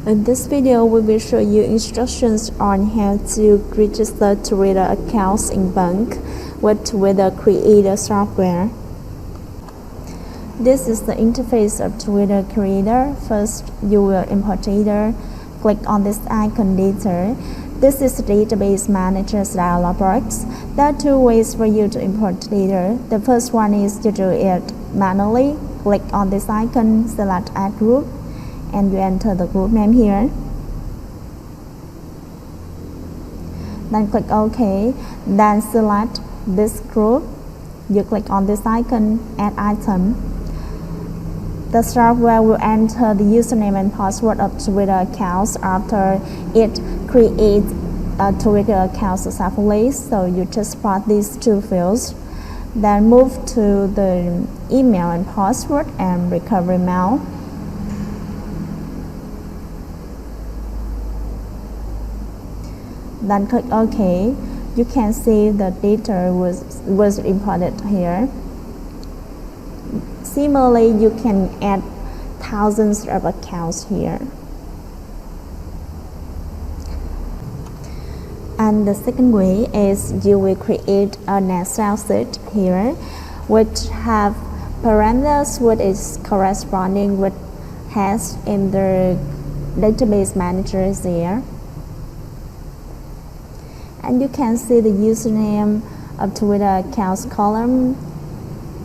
In this video, we will show you instructions on how to register Twitter accounts in bank with Twitter Creator software. This is the interface of Twitter Creator. First, you will import data. Click on this icon data. This is the database manager's dialog box. There are two ways for you to import data. The first one is to do it manually. Click on this icon, select add group, and you enter the group name here. Then click OK. Then select this group. You click on this icon, add item. The software will enter the username and password of Twitter accounts after it creates a Twitter account successfully. So you just plot these two fields. Then move to the email and password and recovery mail. Then click OK. You can see the data was imported here. Similarly, you can add thousands of accounts here. And the second way is you will create an Excel sheet here, which have parameters which is corresponding with has in the database manager there. And you can see the username of Twitter accounts column,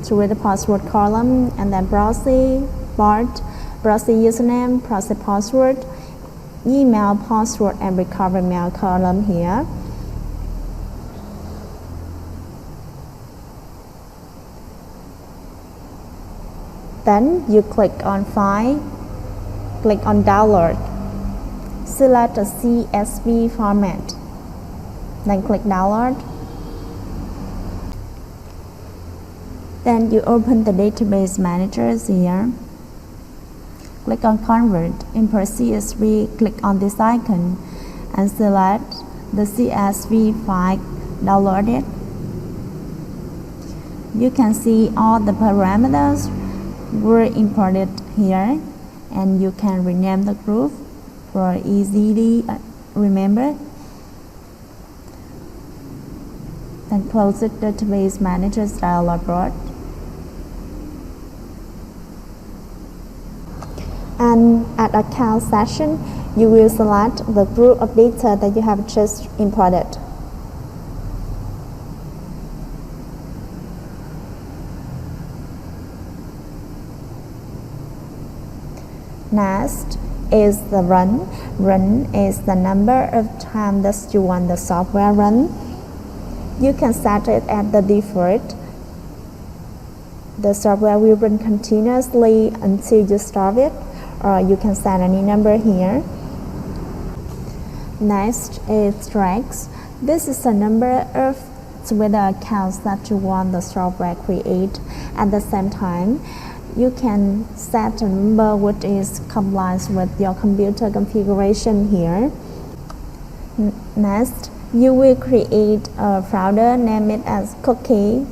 Twitter password column, and then proxy, proxy username, proxy password, email password, and recovery mail column here. Then you click on File, click on Download, select a CSV format, then click Download. Then you open the database manager here. Click on Convert, import CSV, click on this icon and select the CSV file downloaded. You can see all the parameters were imported here, and you can rename the group for easily remember. Then close the database manager's dialog box. And at account section, you will select the group of data that you have just imported. Next is the run. Run is the number of times that you want the software run. You can set it at the default. The software will run continuously until you stop it, or you can set any number here. Next is tracks. This is the number of Twitter accounts that you want the software create. At the same time, you can set a number which is compliant with your computer configuration here. Next, you will create a folder, name it as cookie.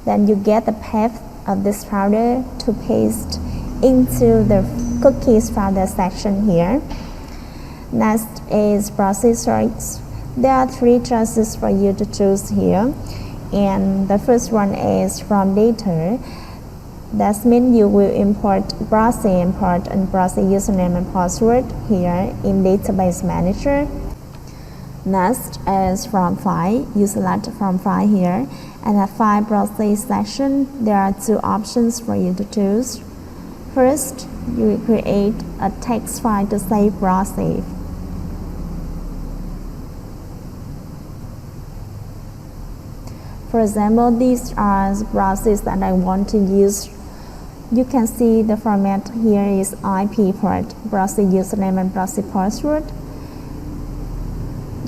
Then you get the path of this folder to paste into the cookies folder section here. Next is process choice. There are three choices for you to choose here, and the first one is from data. That means you will import proxy import and proxy username and password here in database manager. Next is from file. You select from file here, and at file proxy section there are two options for you to choose. First, you will create a text file to save proxy. For example, these are proxies that I want to use. You can see the format here is IP port, proxy username and proxy password.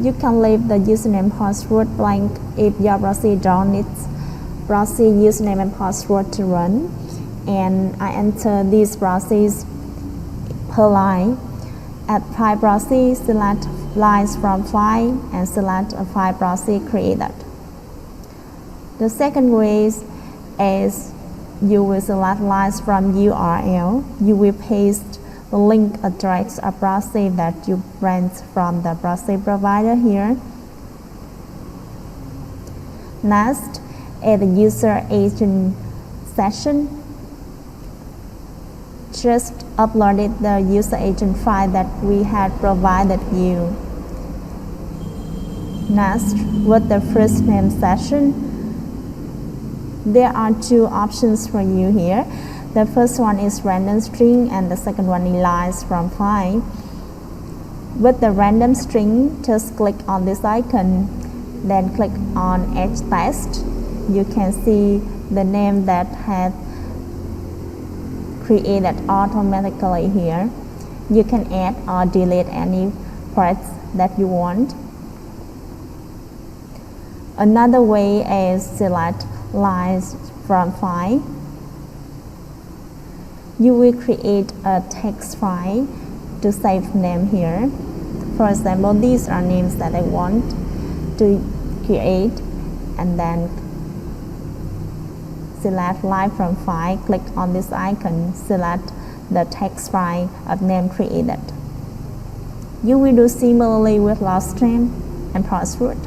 You can leave the username password blank if your proxy don't need proxy username and password to run. And I enter these proxies per line. At file proxy, select lines from file and select a file proxy created. The second way is you will select lines from URL. You will paste the link address a proxy that you rent from the proxy provider here. Next is the user agent session. Just uploaded the user agent file that we had provided you. Next, with the first name session, there are two options for you here. The first one is random string and the second one is lines from file. With the random string, just click on this icon, then click on Add Text. You can see the name that had created automatically here. You can add or delete any parts that you want. Another way is select lines from file. You will create a text file to save name here. For example, these are names that I want to create, and then select line from file, click on this icon, select the text file of name created. You will do similarly with last name and password.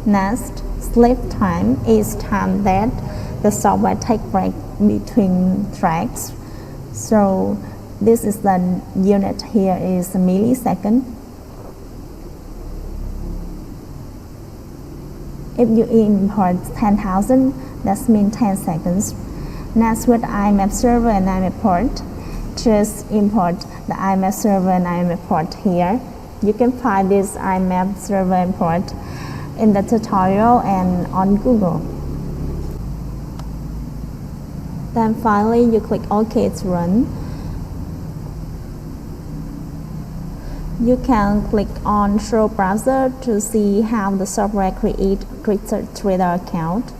Next, sleep time is time that the software takes break between tracks. So this is the unit here is a millisecond. If you import 10,000, that means 10 seconds. Next, with IMAP server and IMAP port, just import the IMAP server and IMAP port here. You can find this IMAP server and port in the tutorial and on Google. Then finally, you click OK to run. You can click on Show Browser to see how the software creates a Twitter account.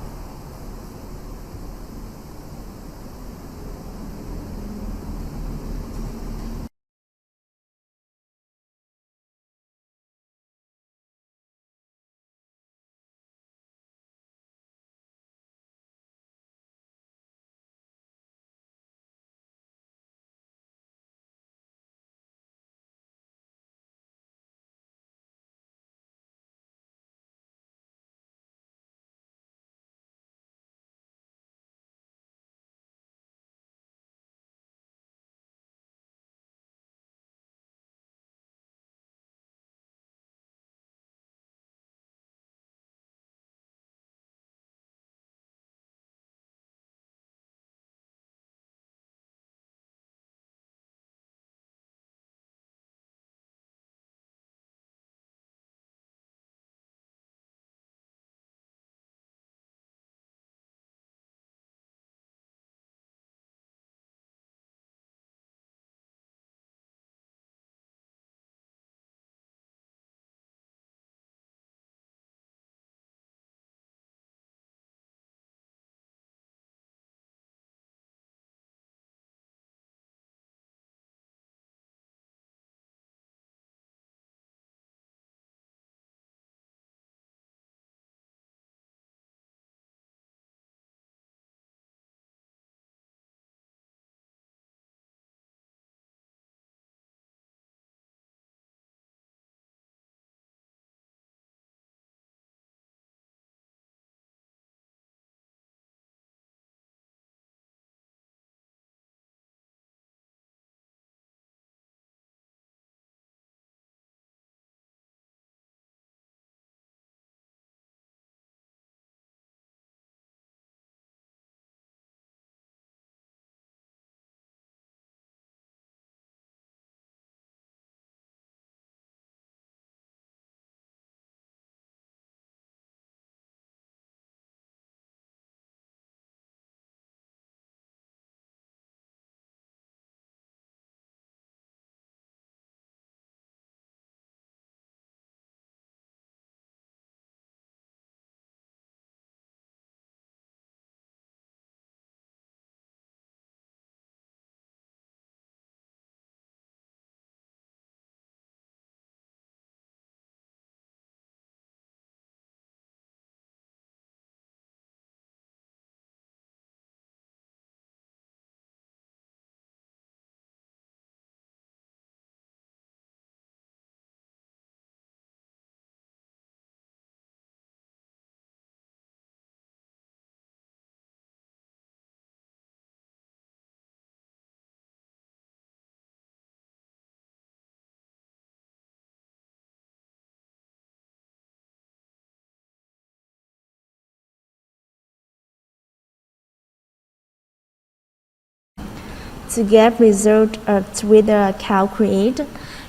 to get result of Twitter account create,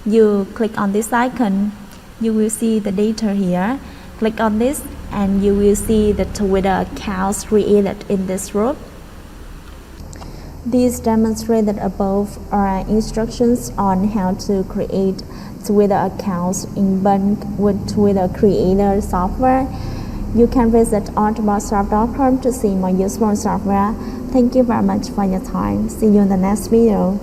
you click on this icon. You will see the data here. Click on this and you will see the Twitter accounts created in this group. These demonstrated above are instructions on how to create Twitter accounts in bulk with Twitter Creator software. You can visit autobotswap.com to see more useful software. Thank you very much for your time. See you in the next video.